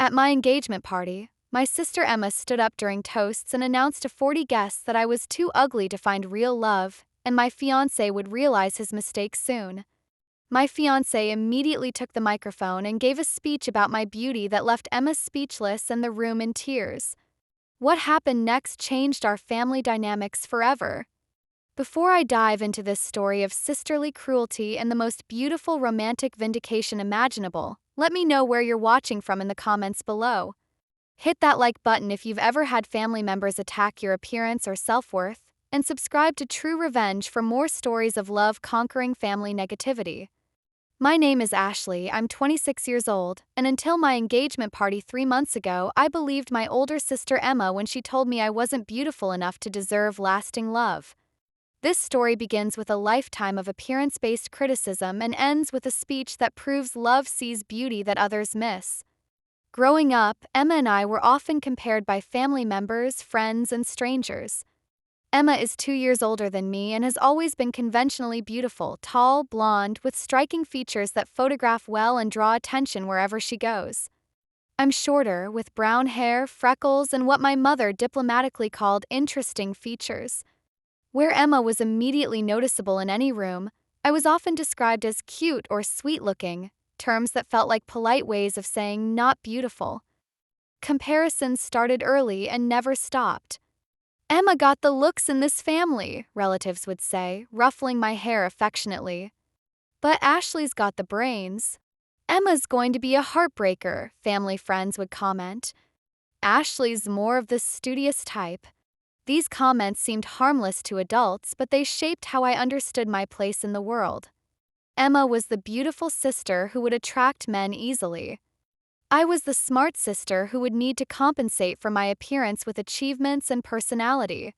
At my engagement party, my sister Emma stood up during toasts and announced to 40 guests that I was too ugly to find real love, and my fiancé would realize his mistake soon. My fiancé immediately took the microphone and gave a speech about my beauty that left Emma speechless and the room in tears. What happened next changed our family dynamics forever. Before I dive into this story of sisterly cruelty and the most beautiful romantic vindication imaginable, let me know where you're watching from in the comments below. Hit that like button if you've ever had family members attack your appearance or self-worth, and subscribe to True Revenge for more stories of love conquering family negativity. My name is Ashley, I'm 26 years old, and until my engagement party 3 months ago, I believed my older sister Emma when she told me I wasn't beautiful enough to deserve lasting love. This story begins with a lifetime of appearance-based criticism and ends with a speech that proves love sees beauty that others miss. Growing up, Emma and I were often compared by family members, friends, and strangers. Emma is 2 years older than me and has always been conventionally beautiful, tall, blonde, with striking features that photograph well and draw attention wherever she goes. I'm shorter, with brown hair, freckles, and what my mother diplomatically called interesting features. Where Emma was immediately noticeable in any room, I was often described as cute or sweet-looking, terms that felt like polite ways of saying not beautiful. Comparisons started early and never stopped. Emma got the looks in this family, relatives would say, ruffling my hair affectionately. But Ashley's got the brains. Emma's going to be a heartbreaker, family friends would comment. Ashley's more of the studious type. These comments seemed harmless to adults, but they shaped how I understood my place in the world. Emma was the beautiful sister who would attract men easily. I was the smart sister who would need to compensate for my appearance with achievements and personality.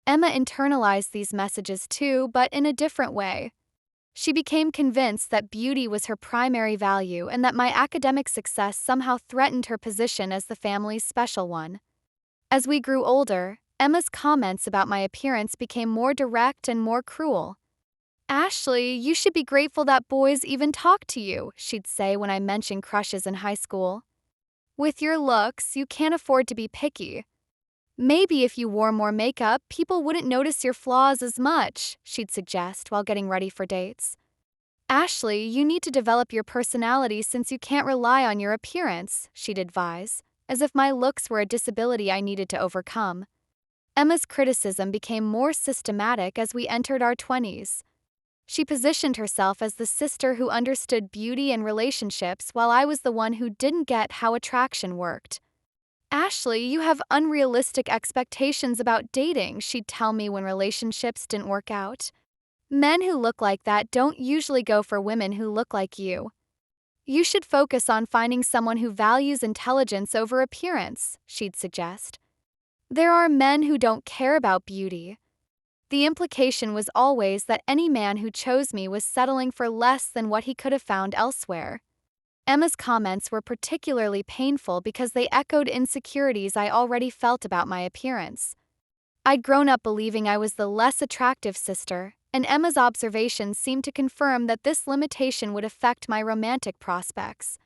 Emma internalized these messages too, but in a different way. She became convinced that beauty was her primary value and that my academic success somehow threatened her position as the family's special one. As we grew older, Emma's comments about my appearance became more direct and more cruel. "Ashley, you should be grateful that boys even talk to you," she'd say when I mentioned crushes in high school. "With your looks, you can't afford to be picky. Maybe if you wore more makeup, people wouldn't notice your flaws as much," she'd suggest while getting ready for dates. "Ashley, you need to develop your personality since you can't rely on your appearance," she'd advise, as if my looks were a disability I needed to overcome. Emma's criticism became more systematic as we entered our 20s. She positioned herself as the sister who understood beauty and relationships while I was the one who didn't get how attraction worked. "Ashley, you have unrealistic expectations about dating," she'd tell me when relationships didn't work out. "Men who look like that don't usually go for women who look like you. You should focus on finding someone who values intelligence over appearance," she'd suggest. "There are men who don't care about beauty." The implication was always that any man who chose me was settling for less than what he could have found elsewhere. Emma's comments were particularly painful because they echoed insecurities I already felt about my appearance. I'd grown up believing I was the less attractive sister, and Emma's observations seemed to confirm that this limitation would affect my romantic prospects.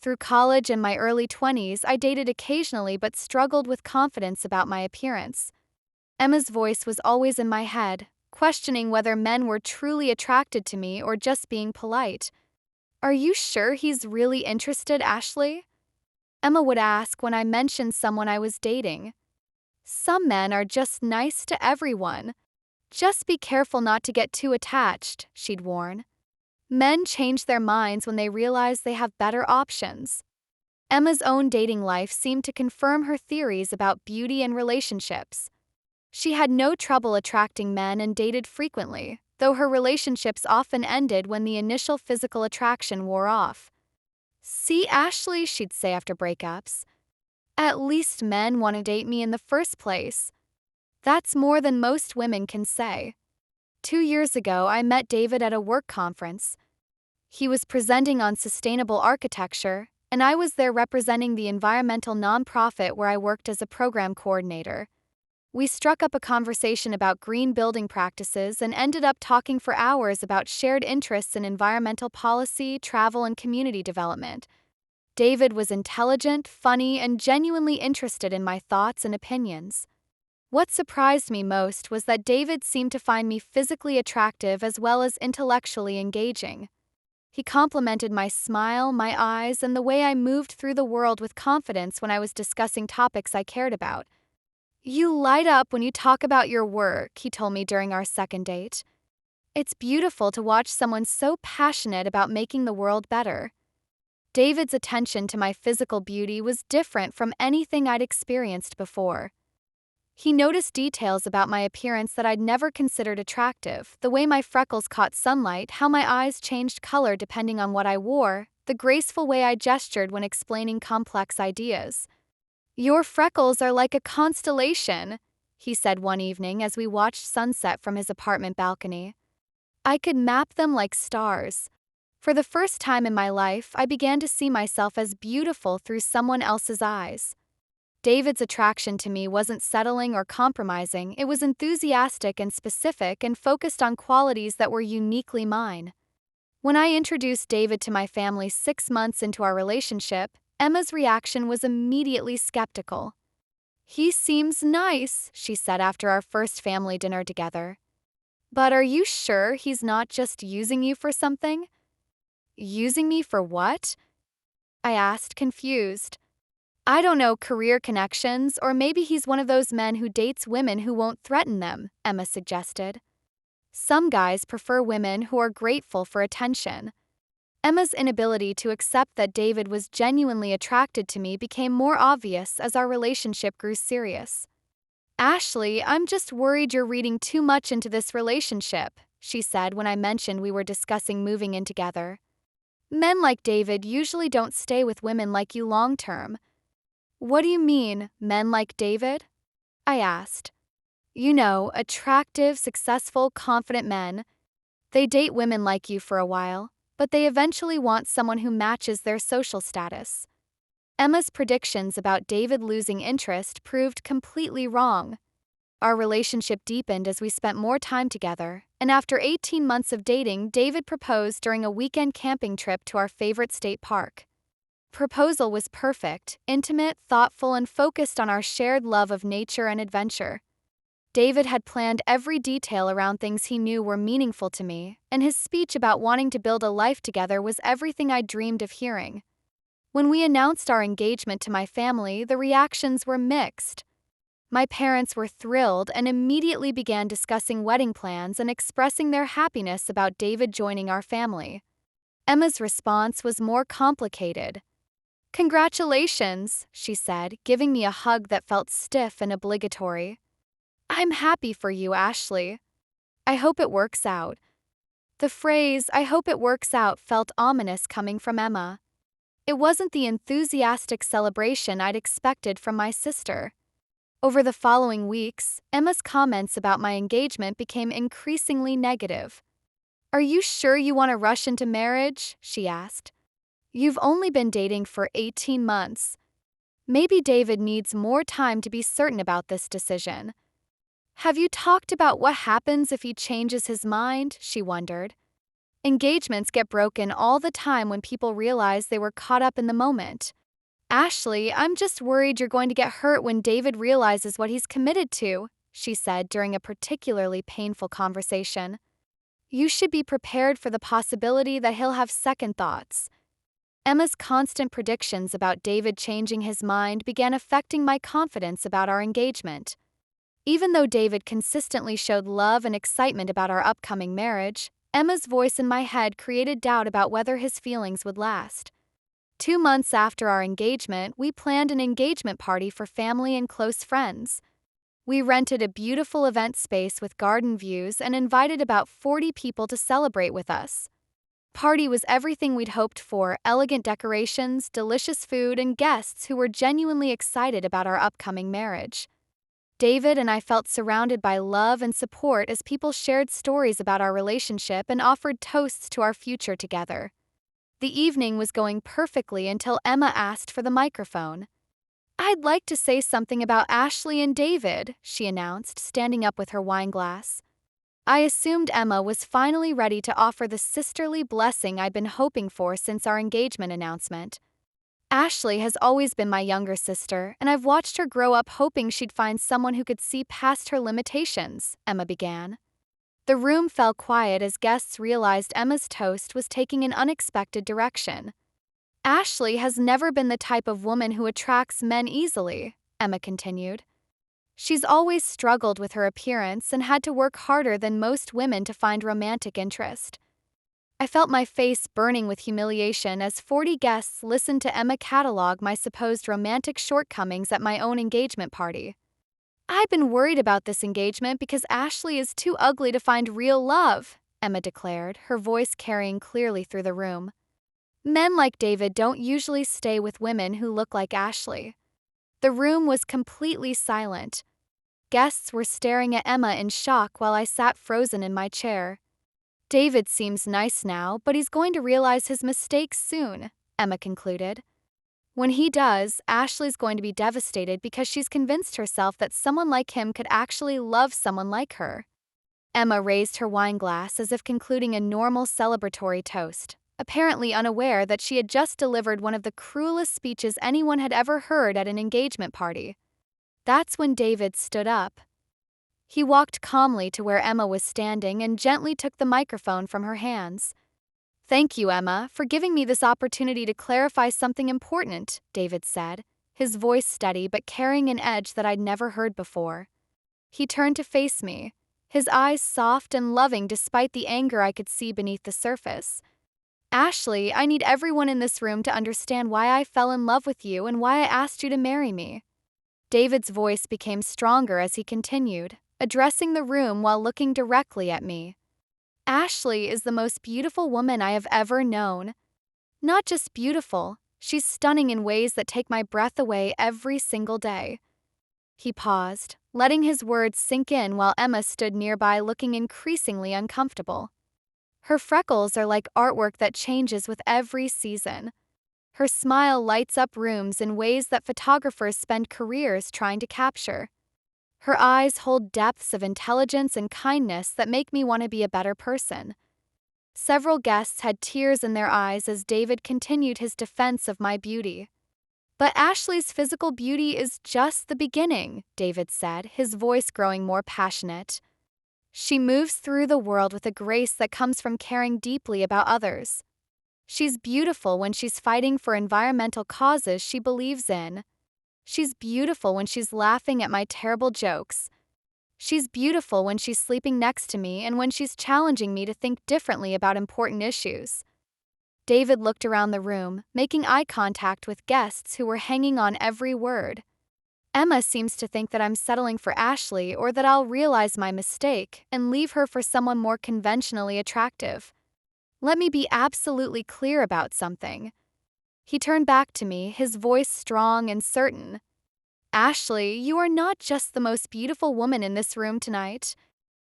Through college and my early 20s, I dated occasionally but struggled with confidence about my appearance. Emma's voice was always in my head, questioning whether men were truly attracted to me or just being polite. "Are you sure he's really interested, Ashley?" Emma would ask when I mentioned someone I was dating. "Some men are just nice to everyone. Just be careful not to get too attached," she'd warn. Men change their minds when they realize they have better options. Emma's own dating life seemed to confirm her theories about beauty and relationships. She had no trouble attracting men and dated frequently, though her relationships often ended when the initial physical attraction wore off. "See, Ashley," she'd say after breakups, "at least men want to date me in the first place." That's more than most women can say. 2 years ago, I met David at a work conference. He was presenting on sustainable architecture, and I was there representing the environmental nonprofit where I worked as a program coordinator. We struck up a conversation about green building practices and ended up talking for hours about shared interests in environmental policy, travel, and community development. David was intelligent, funny, and genuinely interested in my thoughts and opinions. What surprised me most was that David seemed to find me physically attractive as well as intellectually engaging. He complimented my smile, my eyes, and the way I moved through the world with confidence when I was discussing topics I cared about. "You light up when you talk about your work," he told me during our second date. "It's beautiful to watch someone so passionate about making the world better." David's attention to my physical beauty was different from anything I'd experienced before. He noticed details about my appearance that I'd never considered attractive: the way my freckles caught sunlight, how my eyes changed color depending on what I wore, the graceful way I gestured when explaining complex ideas. "Your freckles are like a constellation," he said one evening as we watched sunset from his apartment balcony. "I could map them like stars." For the first time in my life, I began to see myself as beautiful through someone else's eyes. David's attraction to me wasn't settling or compromising, it was enthusiastic and specific and focused on qualities that were uniquely mine. When I introduced David to my family 6 months into our relationship, Emma's reaction was immediately skeptical. "He seems nice," she said after our first family dinner together. "But are you sure he's not just using you for something?" "Using me for what?" I asked, confused. "I don't know, career connections, or maybe he's one of those men who dates women who won't threaten them," Emma suggested. "Some guys prefer women who are grateful for attention." Emma's inability to accept that David was genuinely attracted to me became more obvious as our relationship grew serious. "Ashley, I'm just worried you're reading too much into this relationship," she said when I mentioned we were discussing moving in together. "Men like David usually don't stay with women like you long term." "What do you mean, men like David?" I asked. "You know, attractive, successful, confident men. They date women like you for a while, but they eventually want someone who matches their social status." Emma's predictions about David losing interest proved completely wrong. Our relationship deepened as we spent more time together, and after 18 months of dating, David proposed during a weekend camping trip to our favorite state park. Proposal was perfect, intimate, thoughtful, and focused on our shared love of nature and adventure. David had planned every detail around things he knew were meaningful to me, and his speech about wanting to build a life together was everything I dreamed of hearing. When we announced our engagement to my family, the reactions were mixed. My parents were thrilled and immediately began discussing wedding plans and expressing their happiness about David joining our family. Emma's response was more complicated. "Congratulations," she said, giving me a hug that felt stiff and obligatory. "I'm happy for you, Ashley. I hope it works out." The phrase, "I hope it works out," felt ominous coming from Emma. It wasn't the enthusiastic celebration I'd expected from my sister. Over the following weeks, Emma's comments about my engagement became increasingly negative. "Are you sure you want to rush into marriage?" she asked. "You've only been dating for 18 months. Maybe David needs more time to be certain about this decision." "Have you talked about what happens if he changes his mind?" she wondered. Engagements get broken all the time when people realize they were caught up in the moment. "Ashley, I'm just worried you're going to get hurt when David realizes what he's committed to," she said during a particularly painful conversation. "You should be prepared for the possibility that he'll have second thoughts." Emma's constant predictions about David changing his mind began affecting my confidence about our engagement. Even though David consistently showed love and excitement about our upcoming marriage, Emma's voice in my head created doubt about whether his feelings would last. 2 months after our engagement, we planned an engagement party for family and close friends. We rented a beautiful event space with garden views and invited about 40 people to celebrate with us. Party was everything we'd hoped for: elegant decorations, delicious food, and guests who were genuinely excited about our upcoming marriage. David and I felt surrounded by love and support as people shared stories about our relationship and offered toasts to our future together. The evening was going perfectly until Emma asked for the microphone. "I'd like to say something about Ashley and David," she announced, standing up with her wine glass. I assumed Emma was finally ready to offer the sisterly blessing I'd been hoping for since our engagement announcement. Ashley has always been my younger sister, and I've watched her grow up hoping she'd find someone who could see past her limitations, Emma began. The room fell quiet as guests realized Emma's toast was taking an unexpected direction. Ashley has never been the type of woman who attracts men easily, Emma continued. She's always struggled with her appearance and had to work harder than most women to find romantic interest. I felt my face burning with humiliation as 40 guests listened to Emma catalog my supposed romantic shortcomings at my own engagement party. I've been worried about this engagement because Ashley is too ugly to find real love, Emma declared, her voice carrying clearly through the room. Men like David don't usually stay with women who look like Ashley. The room was completely silent. Guests were staring at Emma in shock while I sat frozen in my chair. David seems nice now, but he's going to realize his mistakes soon, Emma concluded. When he does, Ashley's going to be devastated because she's convinced herself that someone like him could actually love someone like her. Emma raised her wine glass as if concluding a normal celebratory toast, apparently unaware that she had just delivered one of the cruelest speeches anyone had ever heard at an engagement party. That's when David stood up. He walked calmly to where Emma was standing and gently took the microphone from her hands. "Thank you, Emma, for giving me this opportunity to clarify something important," David said, his voice steady but carrying an edge that I'd never heard before. He turned to face me, his eyes soft and loving despite the anger I could see beneath the surface. "Ashley, I need everyone in this room to understand why I fell in love with you and why I asked you to marry me." David's voice became stronger as he continued, addressing the room while looking directly at me. "Ashley is the most beautiful woman I have ever known. Not just beautiful, she's stunning in ways that take my breath away every single day." He paused, letting his words sink in while Emma stood nearby looking increasingly uncomfortable. Her freckles are like artwork that changes with every season. Her smile lights up rooms in ways that photographers spend careers trying to capture. Her eyes hold depths of intelligence and kindness that make me want to be a better person. Several guests had tears in their eyes as David continued his defense of my beauty. "But Ashley's physical beauty is just the beginning," David said, his voice growing more passionate. "She moves through the world with a grace that comes from caring deeply about others. She's beautiful when she's fighting for environmental causes she believes in. She's beautiful when she's laughing at my terrible jokes. She's beautiful when she's sleeping next to me and when she's challenging me to think differently about important issues." David looked around the room, making eye contact with guests who were hanging on every word. "Emma seems to think that I'm settling for Ashley or that I'll realize my mistake and leave her for someone more conventionally attractive. Let me be absolutely clear about something." He turned back to me, his voice strong and certain. "Ashley, you are not just the most beautiful woman in this room tonight.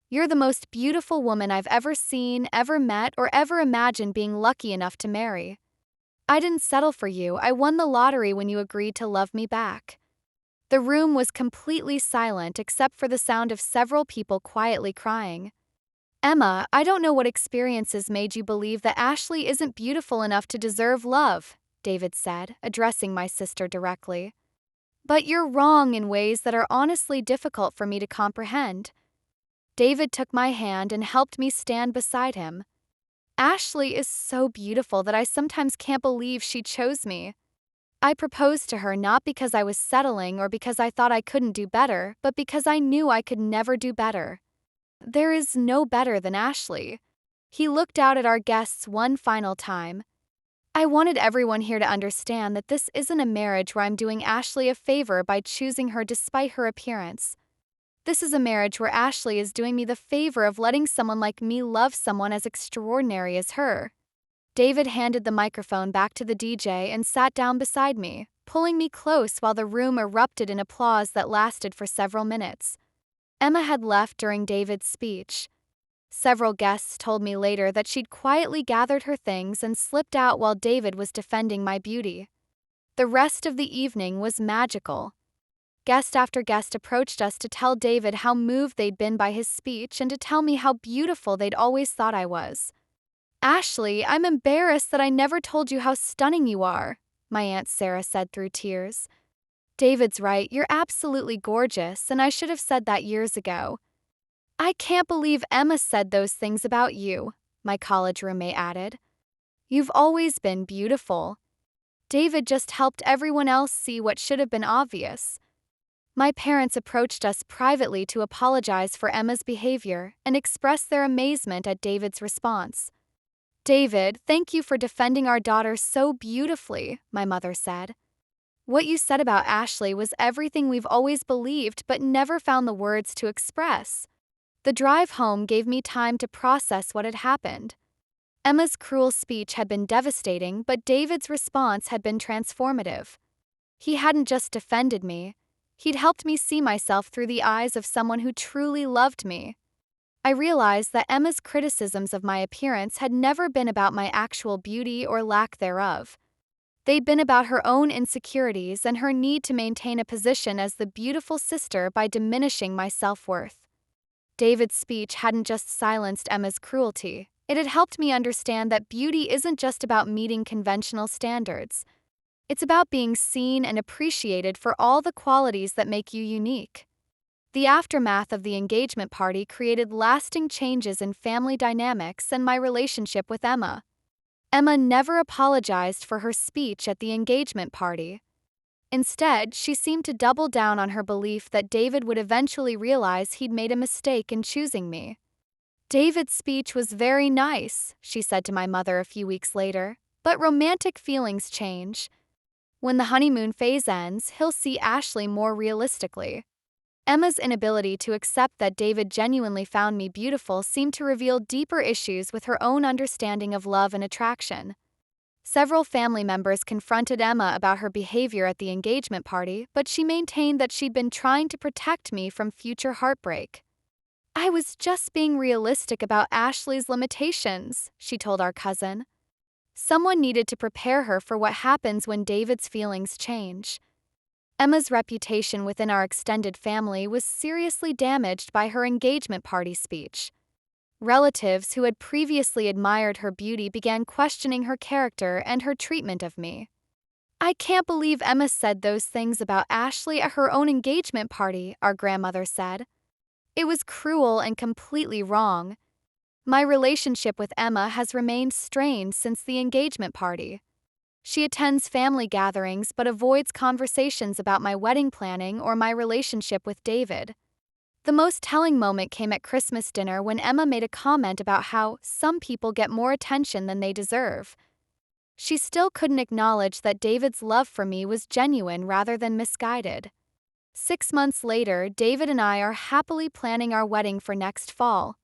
You're the most beautiful woman I've ever seen, ever met, or ever imagined being lucky enough to marry. I didn't settle for you. I won the lottery when you agreed to love me back." The room was completely silent except for the sound of several people quietly crying. "Emma, I don't know what experiences made you believe that Ashley isn't beautiful enough to deserve love," David said, addressing my sister directly. "But you're wrong in ways that are honestly difficult for me to comprehend." David took my hand and helped me stand beside him. "Ashley is so beautiful that I sometimes can't believe she chose me. I proposed to her not because I was settling or because I thought I couldn't do better, but because I knew I could never do better. There is no better than Ashley." He looked out at our guests one final time. "I wanted everyone here to understand that this isn't a marriage where I'm doing Ashley a favor by choosing her despite her appearance. This is a marriage where Ashley is doing me the favor of letting someone like me love someone as extraordinary as her." David handed the microphone back to the DJ and sat down beside me, pulling me close while the room erupted in applause that lasted for several minutes. Emma had left during David's speech. Several guests told me later that she'd quietly gathered her things and slipped out while David was defending my beauty. The rest of the evening was magical. Guest after guest approached us to tell David how moved they'd been by his speech and to tell me how beautiful they'd always thought I was. "Ashley, I'm embarrassed that I never told you how stunning you are," my Aunt Sarah said through tears. David's right, you're absolutely gorgeous, and I should have said that years ago. I can't believe Emma said those things about you, my college roommate added. You've always been beautiful. David just helped everyone else see what should have been obvious. My parents approached us privately to apologize for Emma's behavior and express their amazement at David's response. David, thank you for defending our daughter so beautifully, my mother said. What you said about Ashley was everything we've always believed but never found the words to express. The drive home gave me time to process what had happened. Emma's cruel speech had been devastating, but David's response had been transformative. He hadn't just defended me, he'd helped me see myself through the eyes of someone who truly loved me. I realized that Emma's criticisms of my appearance had never been about my actual beauty or lack thereof. They'd been about her own insecurities and her need to maintain a position as the beautiful sister by diminishing my self-worth. David's speech hadn't just silenced Emma's cruelty, it had helped me understand that beauty isn't just about meeting conventional standards. It's about being seen and appreciated for all the qualities that make you unique. The aftermath of the engagement party created lasting changes in family dynamics and my relationship with Emma. Emma never apologized for her speech at the engagement party. Instead, she seemed to double down on her belief that David would eventually realize he'd made a mistake in choosing me. David's speech was very nice, she said to my mother a few weeks later, but romantic feelings change. When the honeymoon phase ends, he'll see Ashley more realistically. Emma's inability to accept that David genuinely found me beautiful seemed to reveal deeper issues with her own understanding of love and attraction. Several family members confronted Emma about her behavior at the engagement party, but she maintained that she'd been trying to protect me from future heartbreak. I was just being realistic about Ashley's limitations, she told our cousin. Someone needed to prepare her for what happens when David's feelings change. Emma's reputation within our extended family was seriously damaged by her engagement party speech. Relatives who had previously admired her beauty began questioning her character and her treatment of me. I can't believe Emma said those things about Ashley at her own engagement party, our grandmother said. It was cruel and completely wrong. My relationship with Emma has remained strained since the engagement party. She attends family gatherings but avoids conversations about my wedding planning or my relationship with David. The most telling moment came at Christmas dinner when Emma made a comment about how some people get more attention than they deserve. She still couldn't acknowledge that David's love for me was genuine rather than misguided. 6 months later, David and I are happily planning our wedding for next fall.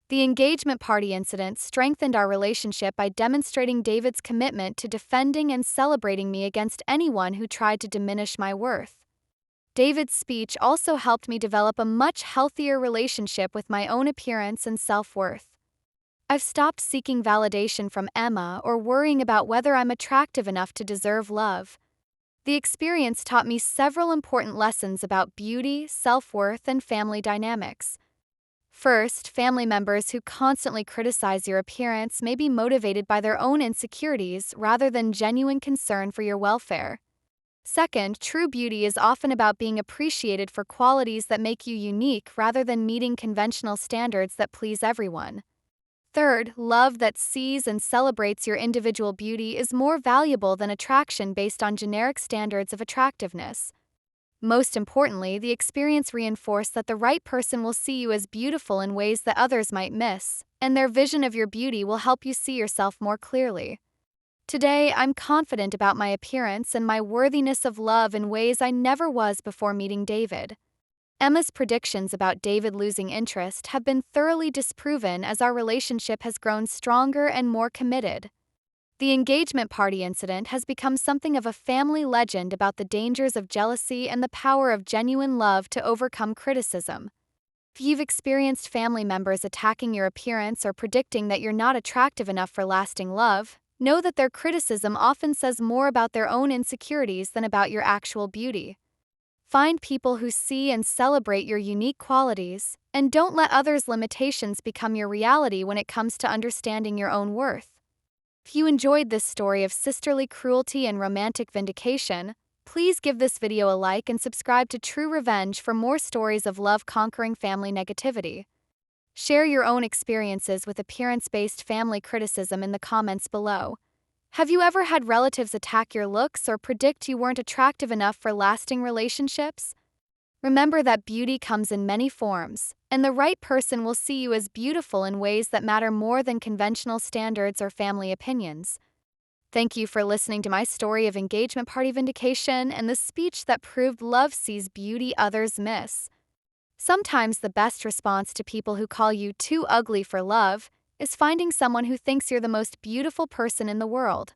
The engagement party incident strengthened our relationship by demonstrating David's commitment to defending and celebrating me against anyone who tried to diminish my worth. David's speech also helped me develop a much healthier relationship with my own appearance and self-worth. I've stopped seeking validation from Emma or worrying about whether I'm attractive enough to deserve love. The experience taught me several important lessons about beauty, self-worth, and family dynamics. First, family members who constantly criticize your appearance may be motivated by their own insecurities rather than genuine concern for your welfare. Second, true beauty is often about being appreciated for qualities that make you unique rather than meeting conventional standards that please everyone. Third, love that sees and celebrates your individual beauty is more valuable than attraction based on generic standards of attractiveness. Most importantly, the experience reinforced that the right person will see you as beautiful in ways that others might miss, and their vision of your beauty will help you see yourself more clearly. Today, I'm confident about my appearance and my worthiness of love in ways I never was before meeting David. Emma's predictions about David losing interest have been thoroughly disproven as our relationship has grown stronger and more committed. The engagement party incident has become something of a family legend about the dangers of jealousy and the power of genuine love to overcome criticism. If you've experienced family members attacking your appearance or predicting that you're not attractive enough for lasting love, know that their criticism often says more about their own insecurities than about your actual beauty. Find people who see and celebrate your unique qualities, and don't let others' limitations become your reality when it comes to understanding your own worth. If you enjoyed this story of sisterly cruelty and romantic vindication, please give this video a like and subscribe to True Revenge for more stories of love conquering family negativity. Share your own experiences with appearance-based family criticism in the comments below. Have you ever had relatives attack your looks or predict you weren't attractive enough for lasting relationships? Remember that beauty comes in many forms, and the right person will see you as beautiful in ways that matter more than conventional standards or family opinions. Thank you for listening to my story of engagement party vindication and the speech that proved love sees beauty others miss. Sometimes the best response to people who call you too ugly for love is finding someone who thinks you're the most beautiful person in the world.